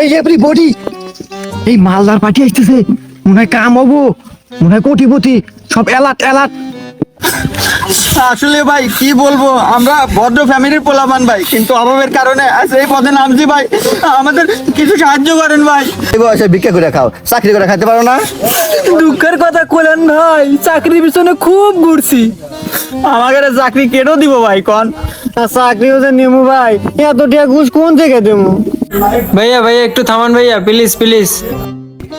এই এভরিবডি, এই মালদার পার্টি আসতেছে, মনে হয় কাম হবো, মনে হয় কোটিপতি, সব অ্যালার্ট অ্যালার্ট। আসলে ভাই কি বলবো, আমরা ভদ্র ফ্যামিলির পোলাপান ভাই, কিন্তু অভাবের কারণে আজ এই পথে নামছি ভাই। আমাদের কিছু সাহায্য করেন ভাই। এই বয়সে ভিক্ষা করে খাও, চাকরি করে খাইতে পারো না? দুঃখের কথা কইলেন ভাই, চাকরির পিছনে খুব ঘুরছি, আমাকে চাকরি কেটেও দিব ভাই কন। চাকরিও যে নেমু ভাই, এত টাকা ঘুষ কোন থেকে দেবো? ভাইয়া ভাইয়া একটু থামান ভাইয়া, প্লিজ প্লিজ।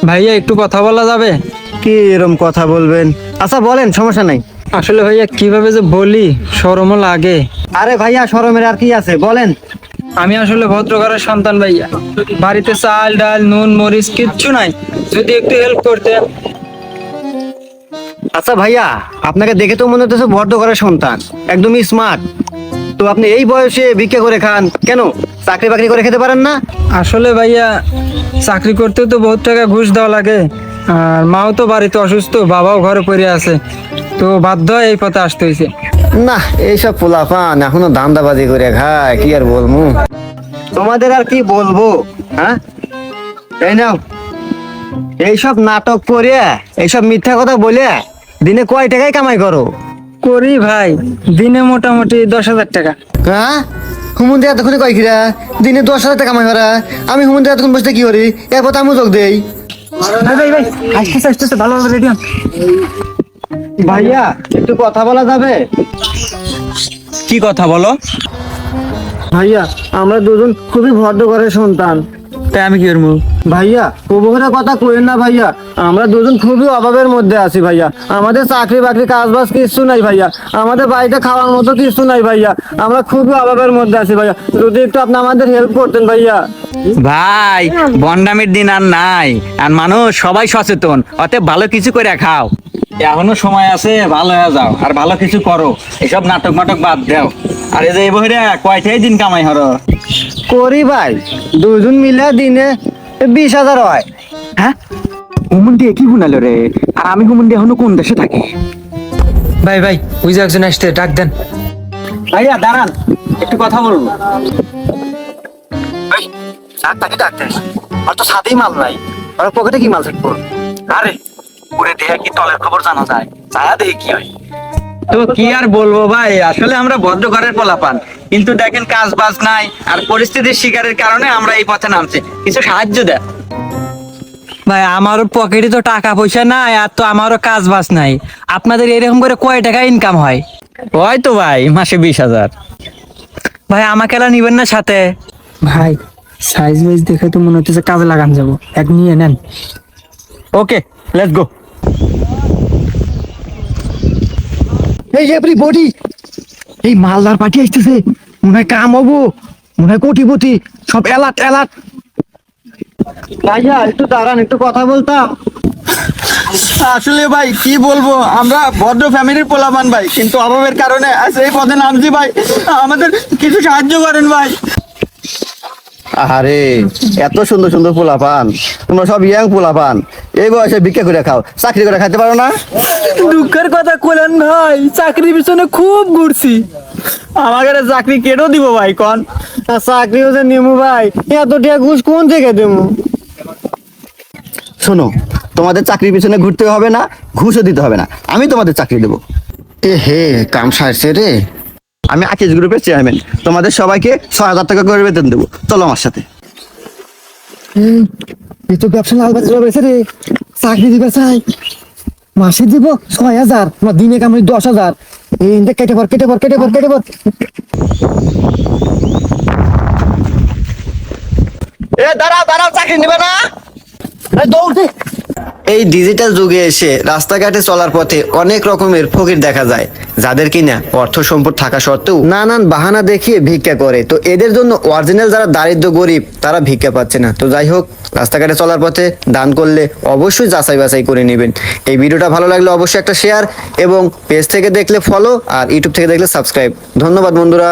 ভাইয়া একটু কথা বলা যাবে? কি এরম কথা বলবেন? আচ্ছা বলেন, সমস্যা নাই। আসলে ভাইয়া কিভাবে যে বলি, শরমও লাগে। আরে ভাইয়া, শরমের আর কি আছে, বলেন। আমি আসলে ভদ্র ঘরের সন্তান ভাইয়া, বাড়িতে চাল ডাল নুন মরিচ কিচ্ছু নাই, যদি একটু হেল্প করতে। আচ্ছা ভাইয়া, আপনাকে দেখে তো মনে হচ্ছে ভদ্র ঘরের সন্তান, একদমই স্মার্ট। তো আপনি এই বয়সে ভিক্ষা করে খান কেন? চাকরি বাকরি করে খেতে পারেন না? আসলে ভাইয়া চাকরি করতেও তো বহুত টাকা ঘুষ দেওয়া লাগে, আর মাও তো বাড়িতে অসুস্থ, বাবাও ঘরে পড়ে আছে, তো বাধ্য হয়ে এই পথে আসতে হয়েছে। না, এইসব পোলাপান এখনো ধান্দাবাজি করে খায়, কি আর বলবো তোমাদের, আর কি বলবো। হ্যাঁ, এই নাও, এইসব নাটক করে, এইসব মিথ্যা কথা বলে দিনে কয় টাকায় কামাই করো? করি ভাই, দিনে মোটামুটি 10,000 টাকা। হ্যাঁ, হুমন্দি এতক্ষণে কয় কিরা দিনে 10,000 টাকা কামাই করা? আমি হুমন্দি এতক্ষণ বসতে কি করি? এরপর আমি যোগ দেই। ভাইয়া একটু কথা বলা যাবে? কি কথা বলো? ভাইয়া, আমরা দুজন খুবই ভদ্র ঘরের সন্তান। তাই আমি কি করবো? ভাইয়া উপকারের কথা কইেন না ভাইয়া, আমরা দুজন খুবই অভাবের মধ্যে আছি ভাইয়া। আমাদের চাকরি বাকরি কাজ বাজ কিছু নাই ভাইয়া, আমাদের বাড়িতে খাওয়ার মতো কিছু নাই ভাইয়া, আমরা খুবই অভাবের মধ্যে আছি ভাইয়া, যদি একটু আপনি আমাদের হেল্প করতেন ভাইয়া। ভাই, বন্ডামির দিন আর নাই, আর মানুষ সবাই সচেতন, অতএব ভালো কিছু করে খাও, এখনো সময় আছে, ভালো হয়ে যাও আর ভালো কিছু করো, এসব নাটক মাটক বাদ দাও। আর এই যে এই বহিরা কয়টাই দিন কামাই হরো? করি ভাই, দুজন মিলে দিনে 20,000 হয়। হ্যাঁ, হুমুন্দি কি গুনালো রে? আর আমি হুমুন্দি এখনো কোন দেশে থাকি? ভাই ভাই, ওই যে একজন আসতে, ডাক দেন। ভাইয়া দাঁড়ান, একটু কথা বলবো। তাকে ডাকতে আর তো সাথেই মাল নাই, আর পকেটে কি মাল থাকবো? আরে পুরে দেহে কি তলের খবর জানা যায়, ছায়া দেখে কি হয়। তো কি আর বলবো ভাই, আসলে আমরা ভদ্র ঘরের পোলাপান, কিন্তু দেখেন কাজ বাজ নাই, আর পরিস্থিতির শিকারের কারণে আমরা এই পথে নামছি, কিছু সাহায্য দেয়। ভাই আমারও পকেটে তো টাকা পয়সা নাই, আর তো আমারও কাজ বাজ নাই। আপনাদের এরকম করে কয় টাকা ইনকাম হয়? হয়তো ভাই মাসে 20,000। ভাই আমাকে এলা নিবেন না সাথে? ভাই সাইজ ওয়াইজ দেখে তো মনে হচ্ছে কাজে লাগান যাবো, এক নিয়ে নেন। ওকে, লেটস গো। এই এভরিবডি, এই মালদার পার্টি আসতেছে, মনে হয় কাম হবো, মনে হয় কোটিপতি, সব অ্যালার্ট অ্যালার্ট। ভাইয়া একটু দাঁড়ান, একটু কথা বলতাম। আসলে ভাই কি বলবো, আমরা ভদ্র ফ্যামিলির পোলাপান ভাই, কিন্তু অভাবের কারণে আজ এই পথে নামছি ভাই, আমাদের কিছু সাহায্য করেন ভাই। আরে এত সুন্দর সুন্দর পোলাপান, তোমরা সব ইয়াং পোলাপান, এই বয়সে ভিক্ষা করে খাও, চাকরি করে খাইতে পারো না? দুঃখের কথা কইলেন ভাই, চাকরির পিছনে খুব ঘুরছি, আমাকে চাকরি কেটেও দিব ভাই কন। চাকরিও যে নেমু ভাই, এত টাকা ঘুষ কোন থেকে দেবো? শোনো, তোমাদের চাকরির পিছনে ঘুরতে হবে না, ঘুষও দিতে হবে না, আমি তোমাদের চাকরি দেবো। এ হে, কাম সারছে রে। আমি আকিজ গ্রুপের চেয়ারম্যান, তোমাদের সবাইকে 6,000 টাকা করে বেতন দেবো, চলো আমার সাথে। এই তো ব্যবসা লাল বাজার রয়েছে রে, চাকরি দিবে চাই, মাসে দিব 6,000, না দিনে কামাই 10,000। এই কেটে পর কেটে পর কেটে পর কেটে পর। এ দাঁড়াও দাঁড়াও, চাকরি নেবে না? দৌড় দে। এই ডিজিটাল যুগে এসে রাস্তাঘাটে চলার পথে অনেক রকমের ফকির দেখা যায়, যাদের কিনা অর্থ সম্পদ থাকা সত্ত্বেও নানান বাহানা দেখিয়ে ভিক্ষা করে। তো এদের জন্য অরিজিনাল যারা দারিদ্র গরিব, তারা ভিক্ষা পাচ্ছে না। তো যাই হোক, রাস্তাঘাটে চলার পথে দান করলে অবশ্যই যাচাই বাছাই করে নেবেন। এই ভিডিওটা ভালো লাগলে অবশ্যই একটা শেয়ার, এবং পেজ থেকে দেখলে ফলো, আর ইউটিউব থেকে দেখলে সাবস্ক্রাইব। ধন্যবাদ বন্ধুরা।